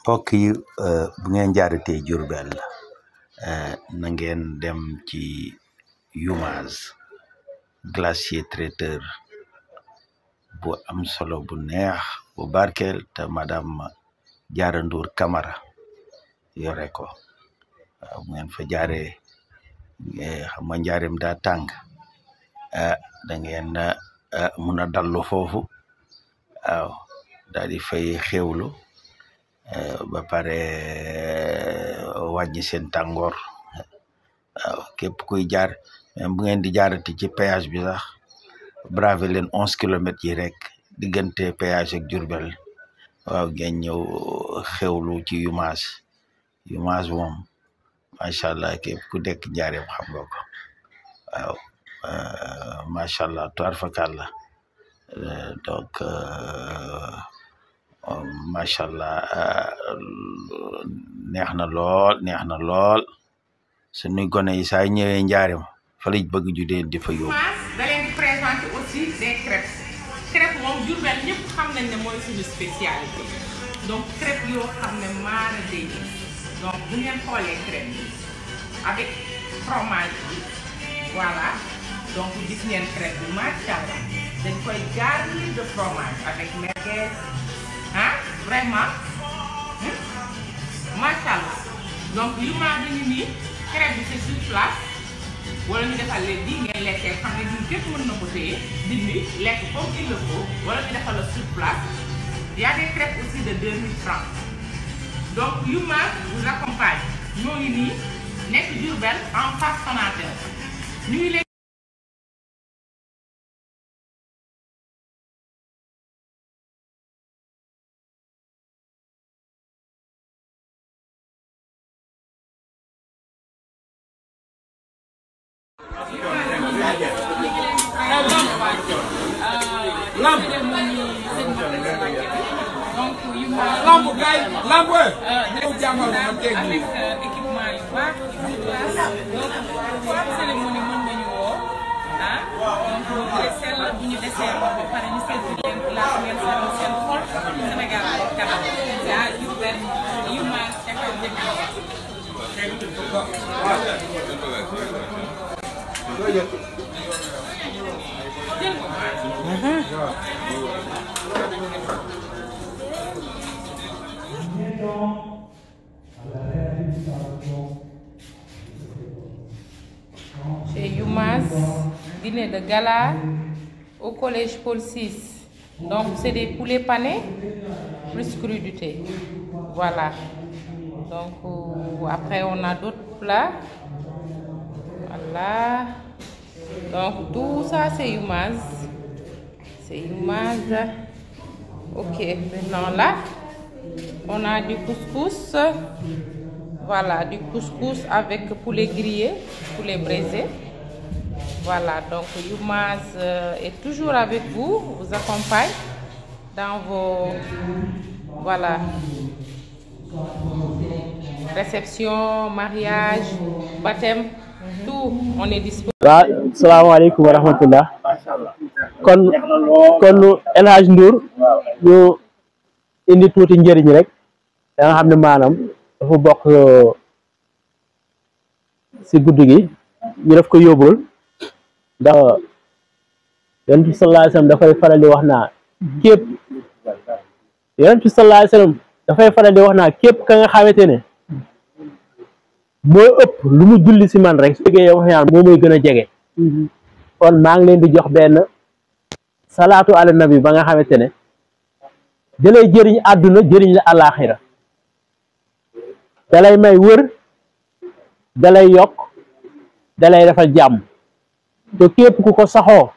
mbokk yi bu ngeen jaaratee Diourbel na ngeen dem ci Youmaz glacier traiteur bu am solo bu neex bu barkeel te madame Diarra Ndour Camara yore ko waaw bu ngeen fa jaaree xam nga njaareem daa tàng da ngeen mun a dallu foofu waaw daal di fay xewlu ba pare wàññi seen tàngoor waaw képp kuy jaar même bu ngeen di jaarati ci péage bi sax braver leen 11 kilomètres yi rek diggante péage ak Diourbel waaw ngeen ñëw xewlu ci Youmaz moom macha allah képp ku dekk njaareem xam nga ko waaw macha allah tuwaar fakal la donc macha allah neex na lool suñuy gone yi saa ñëwee njaareem fa lañ bëgg ju dee di fa yóbbu. da leen di présenter aussi des crêpes crêpes moom Diourbel ñëpp xam nañ ne mooy suñu spécialité donc crêpes yoo xam ne maara day donc bu ngeen xoolee crêpes yi avec fromage bi voilà donc gis ngeen crêpe bi macha allah dañ koy garnir de fromage avec merguez vraiment macha allah donc Youmaz bi ñu nii crêpe bi c'est sur place wala ñu defal leen di ngeen lekkee xam ne ñun képp mën na ko téye dindi lekk comme il le faut wala ñu defal la sur place y a des crêpes aussi de 2000 francs donc Youmaz vous accompagne ñoo ngi nii nekk Diourbel en face Sonatel ñu ngi leen lamb gay lamb ñëw jàngal ma teg avec équipement yu baax donc cérémonie mën nañu woo donc très sell bu ñu desee ba pare ñu seetlu leen place ngeen seetlu seen xol Sénégal ak kanam c'est à Diourbel Youmaz ca kaw Chez Youmaz, dîner de gala au collège Paul VI. Donc c'est des poulets panés plus crudité. Voilà. Donc après on a d'autres plats. Voilà. Donc tout ça c'est Youmaz. C'est Youmaz. Ok, maintenant là, on a du couscous. Voilà, du couscous avec poulet grillé, poulet braisé. Voilà, donc Youmaz est toujours avec vous, vous accompagne dans vos voilà, réception, mariage, baptême, tout, on est disponible. Assalamu alaikum wa rahmatullah. kon El Hadj Ndour ñu indi tuuti njëriñ rek da nga xam ne maanaam dafa bokk si guddi gi ñu def ko yóbbul ndax Yonent bi sallallahu alayhi wasallam dafay faral di wax naa képp Yonent bi sallallahu alayhi wasallam dafay faral di wax naa képp ka nga xamante ne mooy ëpp lu mu julli si man rek su fekkee yow wax moo muy gën a jege kon maa ngi leen di jox benn salaatu ala nabi ba nga xamante ne dalay jëriñ àdduna jëriñ la àllaaxira dalay may wër dalay yokk dalay defal jàmm te képp ku ko saxoo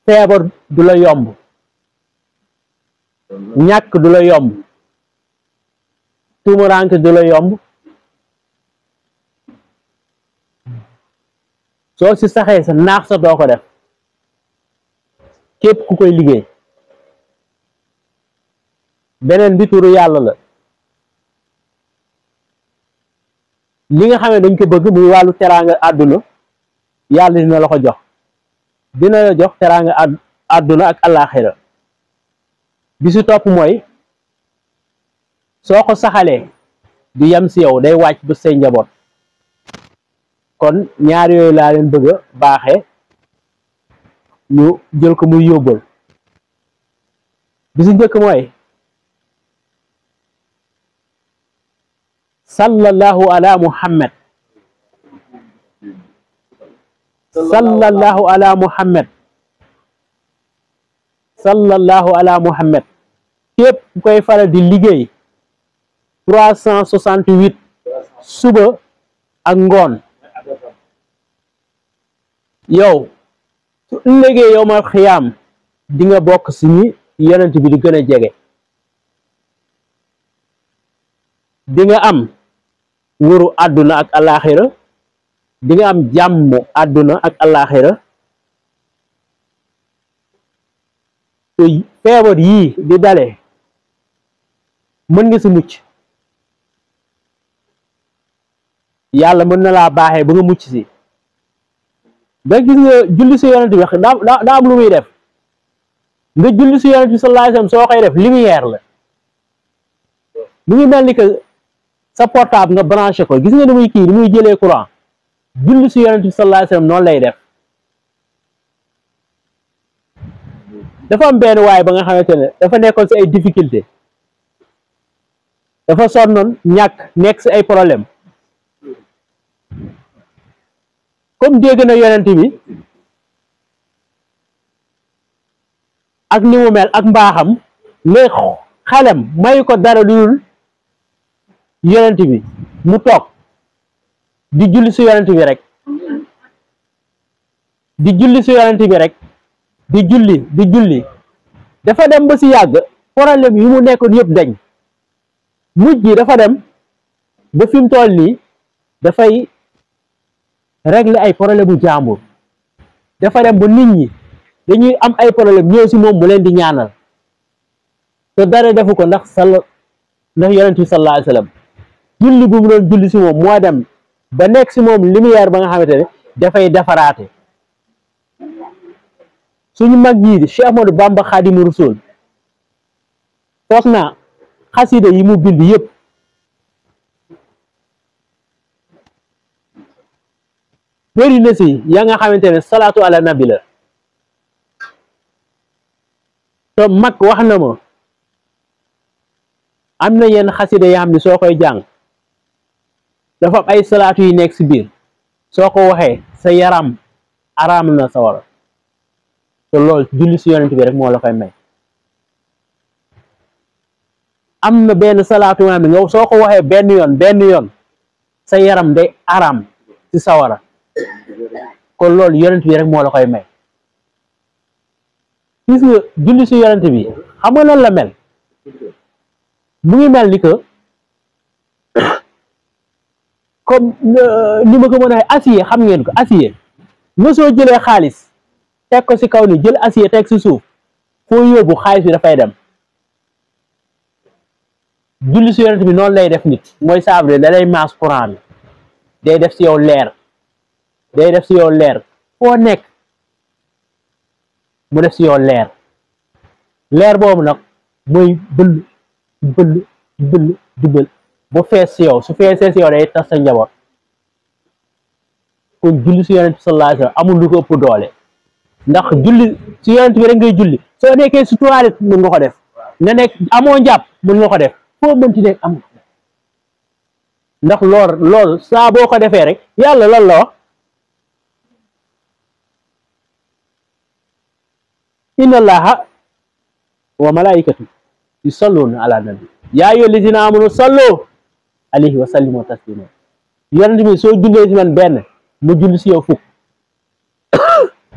feebar du la yomb ñàkk du la yomb tumuraanke du la yomb soo si saxee sa naax sa doo ko def képp ku koy liggéey beneen bi turu yàlla la li nga xam ne dañ ko bëgg muy wàllu teraanga àdduna yàlla dina la ko jox dina la jox teraanga àdduna ak àllaaxira bi si topp mooy soo ko saxalee du yem si yow day wàcc ba say njaboot kon ñaar yooyu laa leen bëgg a baaxee ñu jël ko muy yóbbal bi si njëkk mooy sallallahu ala muhammad sallallahu ala muhammad sallallahu ala muhammad képp ku koy faral di liggéey 368 suba ak ngoon yow su ëllëgee yow ma xiyaam di nga bokk si ñi yonent bi di gën a jege di nga am wuru àdduna ak alaxira di nga am jàmm àdduna ak alaxira te feebar yii di dale mën nga si mucc yàlla mën na laa baaxee ba nga mucc si da gis nga julli si yonent bi daa am lu muy def nga julli si yonent bi sallallahu alayhi wasallam soo koy def lumière la mu ngi mel ni que sa portable nga branché ko gis nga ni muy kii ni muy jëlee courant julli si yonent bi sallallahu alayhi wasallam noonu lay def dafa am benn waay ba nga xamante ne dafa nekkoon si ay difficulté dafa sonnoon ñàkk nekk si ay problème comme dégg na yonent bi ak ni mu mel ak mbaaxam mais xelam mayu ko dara lu dul yonent bi mu toog di julli si yonent bi rek di julli si yonent bi rek di julli dafa dem ba si yàgg problème yi mu nekkoon yëpp dañ mujj gi dafa dem ba fi mu toll nii dafay régler ay problème bu jàmbur dafa dem ba nit ñi dañuy am ay problème ñëw si moom mu leen di ñaanal te dara defu ko ndax yonent bi sallallahu alayhi wasallam julli bu mu doon julli si moom moo dem ba nekk si moom lumière ba nga xamante ne dafay defaraate suñu mag yii di Cheikh Ahmadou Bamba Khadimu Rasul foog naa xasida yi mu bind yëpp bëri na si yaa nga xamante ne salaatu ala nabi la te mag wax na ma am na yenn xasida yoo xam ne soo koy jàng dafa am ay salaatu yi nekk si biir soo ko waxee sa yaram araam na sawara te loolu julli si yonent bi rek moo la koy may am na benn salaatu nga xam ne nga soo ko waxee benn yoon sa yaram day araam si sawara kon loolu yonent bi rek moo la koy may gis nga julli si yonent bi xam nga nan la mel mu ngi mel ni que comme ni ma ko mën a waxee acier xam ngeen ko acier nga soo jëlee xaalis teg ko si kaw ni jël acier teg si suuf foo yóbbu xaalis bi dafay dem julli si yonent bi noonu lay def nit mooy sabre da lay maas courant bi day def si yow leer foo nekk mu def si yow leer boobu nag mooy bëll bu fees si yow su feesee si yow day tas sa njaboot kon julli si yonent bi sallallahu alayhi wasallam amul lu ko ëpp doole ndax julli si yonent bi rek ngay julli soo nekkee si toilette mën nga ko def nga nekk amoo njàpp mën nga ko def foo mënti nekk am ndax lool saa boo ko defee rek yàlla lan la wax inna allaha wa malaikatu yusalluna ala nabi yaa ayyuhal lazina amanu sallu alayhi wa sallimu taslima yonent bi soo jullee si man benn mu julli si yow fukk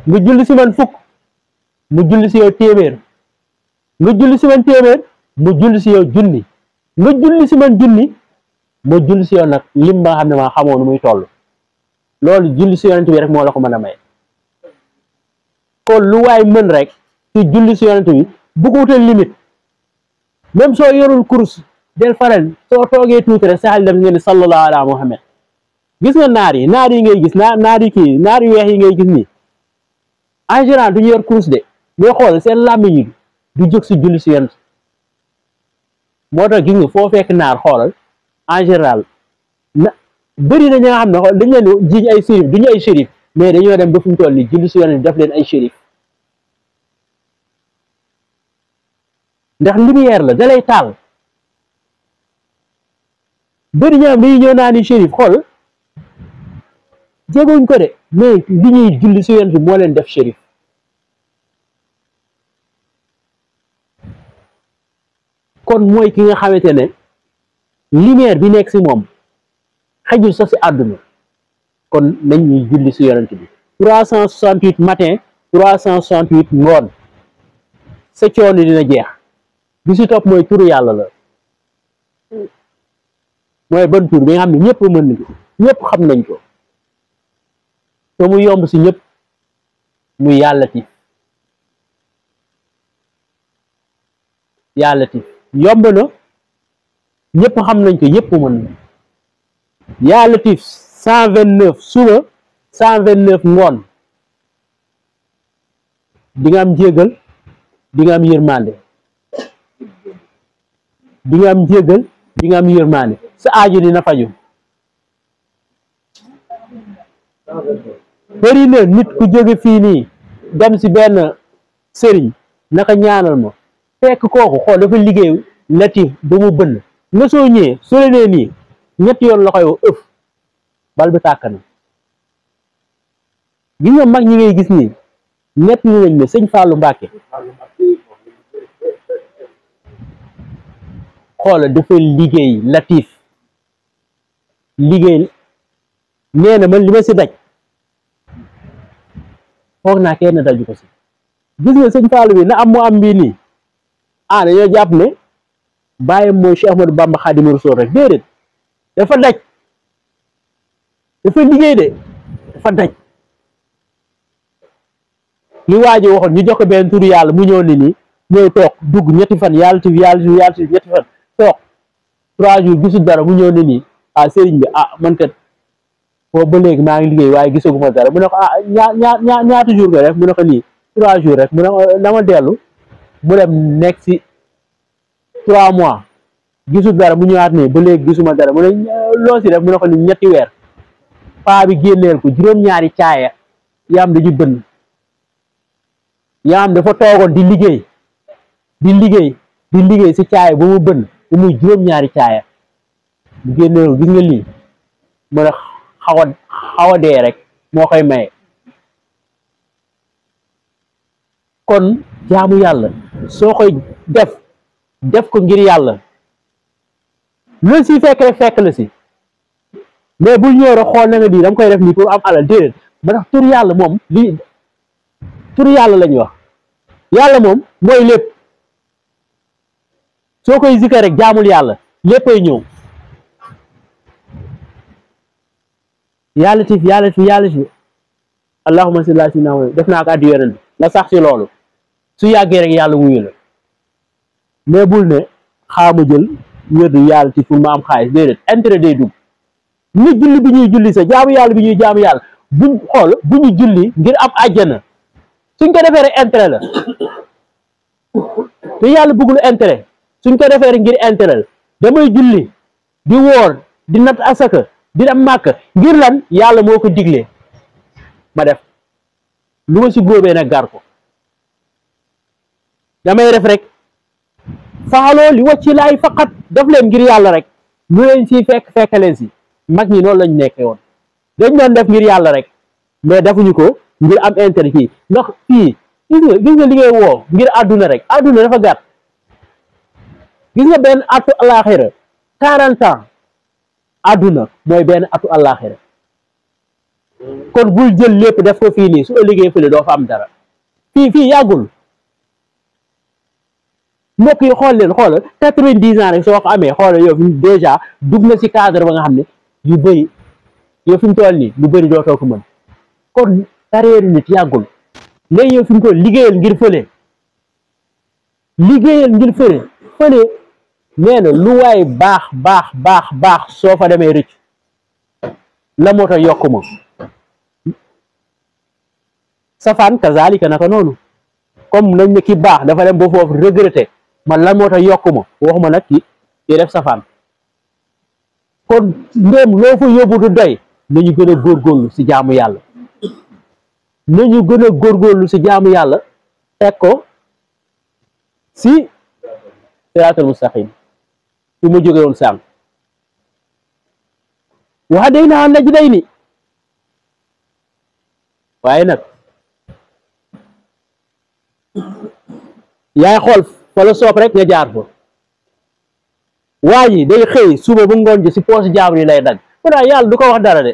nga julli si man fukk mu julli si yow téeméer nga julli si man téeméer mu julli si yow junni nga julli si man junni ma julli si yow nag lim ba nga xam ne maa xamoo nu muy toll loolu julli si yonent bi rek moo la ko mën a may kon lu waay mën rek ci julli si yonent bi bu ko wutal limite même soo yorul kurus del faral soo toogee tuuti rek saxal dem ngeen ni sallallahu ala muhammad gis nga naar yi ngay gis naar yu weex yi ngay gis nii en général du ñu yor kurus de mais xool seen làmmiñ yi du jóg si julli si yonent moo tax gis nga foo fekk naar xoolal en général na bëri na ñi nga xam ne xool dañ leen jiiñ ay shérif duñu ay shérif mais dañoo dem ba fu mu toll nii julli si yoon def leen ay shérif ndax lumière la da lay taal bëri ñoo xam dañuy ñëw naa ni shérif xool jéeguñ ko de mais li ñuy julli si yoon bi moo leen def shérif kon mooy ki nga xamante ne lumière bi nekk si moom xajul sax si àdduna kon nañ ñuy julli si yonent bi 368 matin 368 ngoon sa coono dina jeex bi si topp mooy turu yàlla la mooy ban tur bi nga xam ne ñëpp mën nañ ko ñëpp xam nañ ko te mu yomb si ñëpp muy yàlla tif yàlla tif yomb na ñëpp xam nañ ko ñëpp mën na yaa latif 129 suba 129 ngoon di nga am jégal di nga am yërmande di nga am jégal di nga am yërmande sa aaju dina faju bëri na nit ku jóge fii nii dem si benn sëriñ naka ñaanal ma fekk kooku xool dafa liggéey latif ba mu bënn nga soo ñëwee soo leen nii ñetti yoon la koy woo ëf bal bi tàkk na gis nga mag ñi ngay gis nii ñett ñi nañ ne sëñ Fallou Mbacke xoola dafa liggéey latif liggéey nee na man li ma si daj foog naa kenn daju ko si gis nga sëñ Fallou bi na am mu am bii nii dañoo jàpp ne bàyyi mooy Cheikh Ahmadou Bamba Khadimu Rasul rek déedéet dafa daj dafa liggéey de dafa daj li waa ji waxoon ñu jox ko benn turu yàlla mu ñëw ni nii ñëw toog dugg ñetti fan yàlla tif ñetti fan toog 3 jours gisul dara mu ñëw ni nii sëriñ bi man kat foofu ba léegi maa ngi liggéey waaye gisaguma dara mu ne ko ñaata jour nga def mu ne ko nii 3 jours rek mu ne ko dama dellu mu dem nekk si 3 mois gisul dara mu ñëwaat ne ba léegi gisuma dara mu ne loo si def mu ne ko ni ñetti weer paa bi génneel ko juróom-ñaari caaya yaam dañu bënn yaam dafa toogoon di liggéey si caaya ba mu bënn ba muy juróom-ñaari caaya mu génneel ko gis nga lii mu ne xaw a dee rek moo koy maye kon jaamu yàlla soo koy def ko ngir yàlla loolu si fekk la si mais bul ñëw rek xool na nga di dama koy def nii pour am alal déedéet ba tax tur yàlla moom li tur yàlla la ñuy wax yàlla moom mooy lépp soo koy zikar rek jaamul yàlla léppay ñëw yàlla tif allahumma salli ala sayyidina Muhammad def naa ko addi yonent la sax si loolu su yàggee rek yàlla wuyu la mais bul ne xaama jël wérdu yàlla tif pour ma am xaalis déedéet intérêt day dugg ni julli bi ñuy julli sa jaamu yàlla bi ñuy jaamu yàlla buñ xool bu ñu julli ngir am àjjana suñ ko defee rek intérêt la te yàlla bëggul intérêt suñ ko defee rek ngir intérêt la damay julli di woor di nat asaka di dem màkk ngir lan yàlla moo ko diglee ma def lu ma si góobee nag gar ko damay def rek faaloo li wàcci laay faqat def leen ngir yàlla rek lu leen si fekk leen si mag ñi noonu lañ nekkee woon dañ doon def ngir yàlla rek mais defuñu ko ngir am intérêt kii ndax fii gis nga li ngay woo ngir àdduna rek àdduna dafa gàtt gis nga benn atu àllaaxira 40 ans àdduna mooy benn atu àllaaxira kon bul jël lépp def ko fii nii su ëllëgee fële doo fa am dara fii yàggul mbokk yi xool 90 ans rek soo ko amee xoolal yow déjà dugg na si cadre ba nga xam ne yu bëri yow fi mu toll nii lu bëri dootoo ko mën kon carrière nit yàggul léegi yow fi mu toll liggéeyal ngir fële nee na lu waay baax soo fa demee rëcc la moo tax yokku ma safaan kazalika naka noonu comme nañ ne ki baax dafa dem ba foofu regretté man la moo tax yokku ma waxuma nag ki kii def safaan kon ndéem loo fa yóbbu du doy nañu gën a góorgóorlu si jaamu yàlla nañu gën a góorgóorlu si jaamu yàlla teg ko si siraatal mustaqim fi mu jóge woon sànq wax day naa naj day ni waaye nag yaay xool fa la soob rek nga jaar fa waa ji day xëy suba bu ngoon ji si poos jaamu yi lay dagg pourtant yàlla du ko wax dara de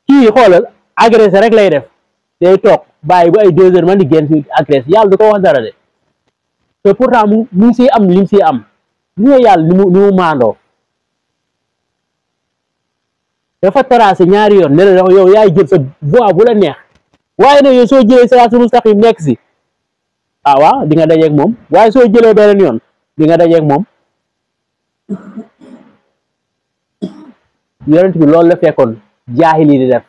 kii xoolal agressé rek lay def day toog bàyyi bu ay 2 heures man di génn si agressé yàlla du ko wax dara de te pourtant mu ngi siy am li mu siy am li nga yàlla ni mu maandoo dafa tracé ñaari yoon ne la yow yaay jël sa voie bu la neex waaye nag yow soo jëlee siraatal mustaqim nekk si ah waaw di nga dajeeg moom waaye soo jëlee beneen yoon di nga dajeeg moom yonent bi loolu la fekkoon jaahil yi di def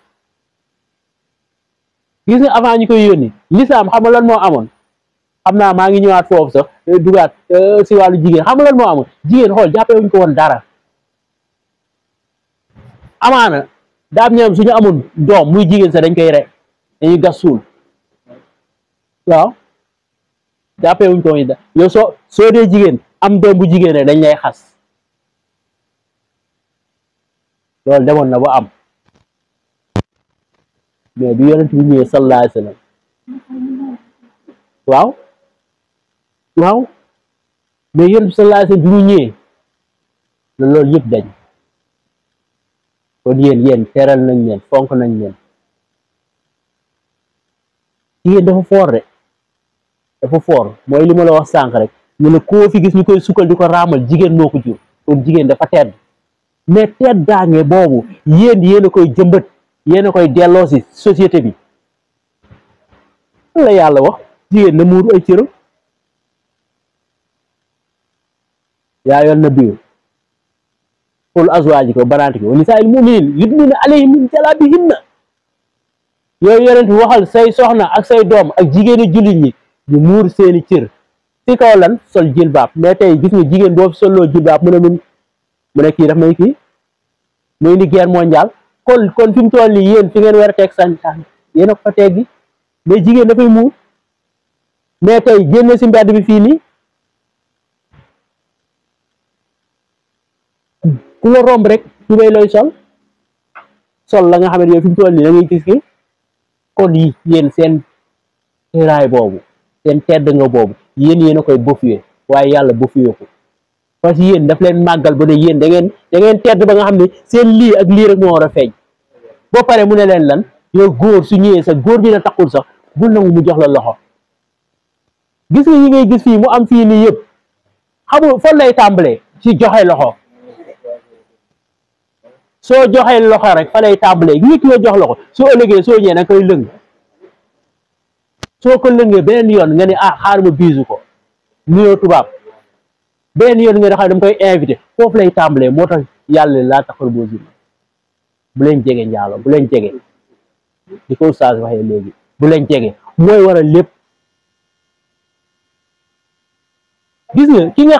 gis nga avant ñu koy yónni lislaam xam nga lan moo amoon xam naa maa ngi ñëwaat foofu sax dugaat si wàllu jigéen xam nga lan moo amoon jigéen xool jàppee wuñ ko woon dara amaana daam ñoom suñu amoon doom muy jigéen sax dañ koy rek dañuy gas suul waaw jàppee wuñ ko woon dara yow soo dee jigéen am doom bu jigéen rek dañ lay xas loolu demoon na ba am mais bi yonent bi ñëwee sallallahu alayhi wa sallam waaw mais yonent bi sallallahu alayhi wa sallam bi mu ñëwee la loolu yëpp dañ kon yéen teral nañ leen fonk nañ leen jigéen dafa foor de dafa foor mooy li ma la wax sànq rek ñu ne koo fi gis ñu koy sukkal di ko raamal jigéen moo ko jur kon jigéen dafa tedd mais teddaange boobu yéen a koy jëmbat yéen a koy delloo si société bi la yàlla wax jigéen na muuru ay cëram yaa yoon na biir qul azwaajika wa banaatika wa nisaa'il mu'miniina yudniina alayhinna min jalaabiibinna yow yonent waxal say soxna ak say doom ak jigéeni jullit ñi ñu muur seeni cër ci kaw lan sol jilbaab mais tey gis nga jigéen boo fi solloo jilbaab mu ne kii daf may kii muy ni guerre mondiale kon fi mu toll nii yéen fi ngeen war a teg sànni yéen a ko fa teggi mais jigéen dafay muur mais tey génn si mbedd bi fii nii ku la romb rek tubéy looy sol la nga xam ne yow fi mu toll nii da ngay gis ki kon yi yéen seen teraay boobu seen tedd nga boobu yéen a koy bofuyee waaye yàlla bofuyee ko parce que yéen daf leen màggal ba ne yéen da ngeen tedd ba nga xam ne seen lii ak lii rek moo war a feeñ boo pare mu ne leen lan yow góor su ñëwee sax góor bi la taxul sax bul nangu mu jox la loxo gis nga yi ngay gis fii mu am fii nii yëpp xamul fan lay tàmbalee ci joxe loxo soo joxee loxo rek fa lay tàmbalee nit ki nga jox loxo soo ëllëgee soo ñëwee da nga koy lëng soo ko lëngee beneen yoon nga ne xaar ma biisu ko nuyoo tubaab beneen yoon nga ne xam dama koy invité foofu lay tàmbalee moo tax yàlla laa taxal boo zina bu leen jege njaalo bu leen jege di ko Oustaz waxee léegi bu leen jege mooy waral lépp gis nga ki nga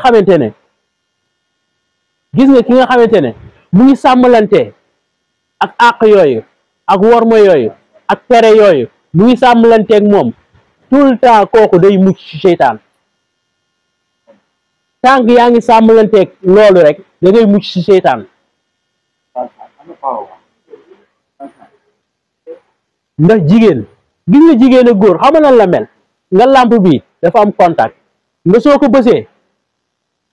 xamante ne mu ngi sàmmalante ak àq yooyu ak worma yooyu ak tere yooyu mu ngi sàmmalanteeg moom tout le temps kooku day mucc ci seytaan tànk yaa ngi sàmmalanteeg loolu rek da ngay mucc ci seytaan ndax jigéen gis nga jigéen ak góor xam nga lan la mel nga làmp bi dafa am contact nga soo ko bësee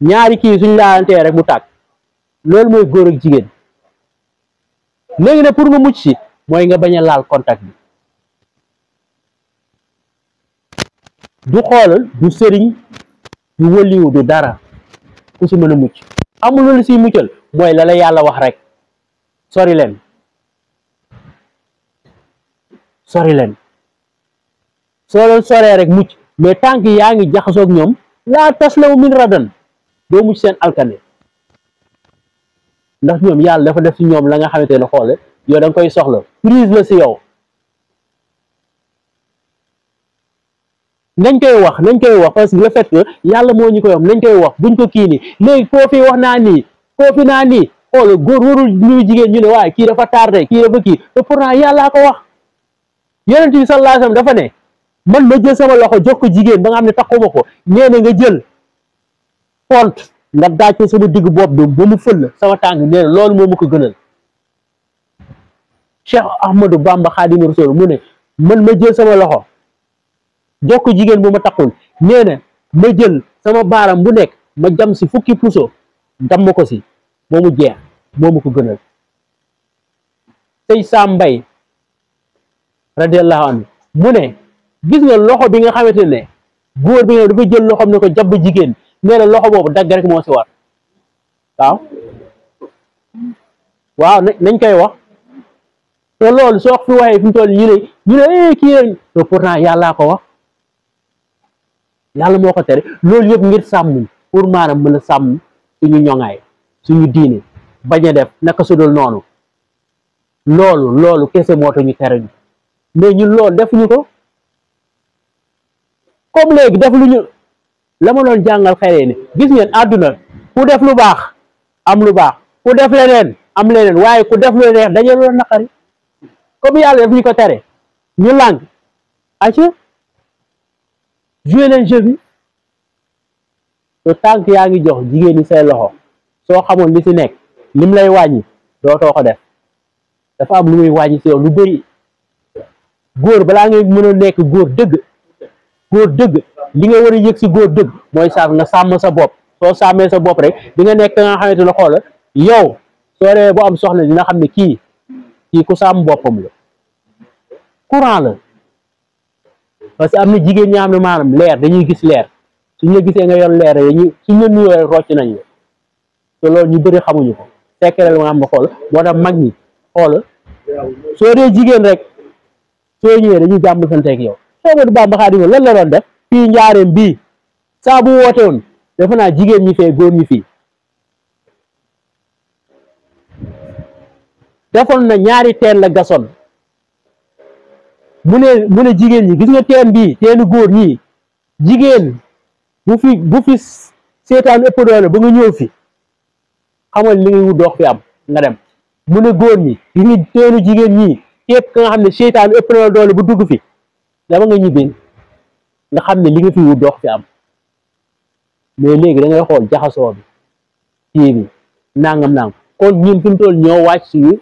ñaari kii suñ laalantee rek mu tàkk loolu mooy góor ak jigéen léegi nag pour nga mucc ci mooy nga bañ a laal contact bi du xoolal du sëriñ du wëliwu du dara ku si mën a mucc amul loolu siy muccal mooy la la yàlla wax rek sori leen soo leen soree rek mucc mais tànk yaa ngi jaxasoog ñoom laa taslaw min radan doo mucc seen alkane ndax ñoom yàlla dafa def si ñoom la nga xamante ne xoole yow da nga koy soxla prise la si yow nañ koy wax parce que le fait que yàlla moo ñu koy wax nañ koy wax buñ ko kii nii léegi koo fi wax naa nii koo fi naa nii xool góor warul ñu jigéen ñu ne waaye kii dafa tardé kii dafa kii te pourtant yàllaa ko wax yonent bi sallallahu alayhi wasallam dafa ne man ma jël sama loxo jox ko jigéen ba nga xam ne taxuma ko nee na nga jël pont nga daaj ko sama digg bopp bi ba mu fël sama tànk nee na loolu moo ma ko gënal Cheikh Ahmadou Bamba Khadimu Rasul mu ne man ma jël sama loxo jox ko jigéen bu ma taxul nee na ma jël sama baaram bu nekk ma jam si fukki puso damm ko si moo mu jeex moo ma ko gënal tey Sam Mbaye radiyallahu anhu mu ne gis nga loxo bi nga xamante ne góor bi nga dafa jël loxoom ne ko jàpp jigéen nee na loxo boobu dagg rek moo si war waaw nañ koy wax te loolu soo fi waxee fi mu toll ñu ne kii te pourtant yàllaa ko wax yàlla moo ko tere loolu yëpp ngir sàmm pour maanaam mën a sàmm suñu ñoŋaay suñu diine bañ a def naka su dul noonu loolu kese moo tax ñu tere ñu mais ñun loolu defuñu ko comme léegi def lu ñu la ma doon jàngal xëy ni gis ngeen àdduna ku def lu baax am lu baax ku def leneen am leneen waaye ku def lu neex dañu loolu naqari comme yàlla def ñu ko tere ñu làng acca joué leen jeu bi te tànk yaa ngi jox jigéen ñi say loxo soo xamoon li si nekk lim lay wàññi dootoo ko def dafa am lu muy wàññi si yow lu bëri góor balaa ngay mën a nekk góor dëgg li nga war a yëg si góor dëgg mooy nga sàmm sa bopp soo sàmmee sa bopp rek di nga nekk nga xamante ne xoola yow soo dee bu am soxla dina xam ne kii ku sàmm boppam la courant la parce que am na jigéen ñi xam ne maanaam leer dañuy gis leer suñ la gisee nga yor leer suñ la nuyoo rek rocc nañ la te loolu ñu bëri xamuñu ko sekkerel nga xam ne xoola moo tax mag ñi xoola soo dee jigéen rek soo ñëwee dañuy jàmm santeeg yow Ahmadou Bamba Khadimu lan la doon def fii njaareem bii saa bu woote woon defe naa jigéen ñi fee góor ñi fii defoon na ñaari teen la gasoon mu ne jigéen ñi gis nga teen bii teenu góor ñii jigéen bu fi seetaan ëpp doole ba nga ñëw fi xamal li ngay wut dox fi am nga dem mu ne góor ñi gis nga teenu jigéen ñii képp ka nga xam ne seetaan ëpp na doole bu dugg fi dama nga ñibbi nga xam ne li nga fi wut dox fi am mais léegi da ngay xool jaxasoo bi kii bi nangam kon ñun fi mu toll ñoo wàcc suñu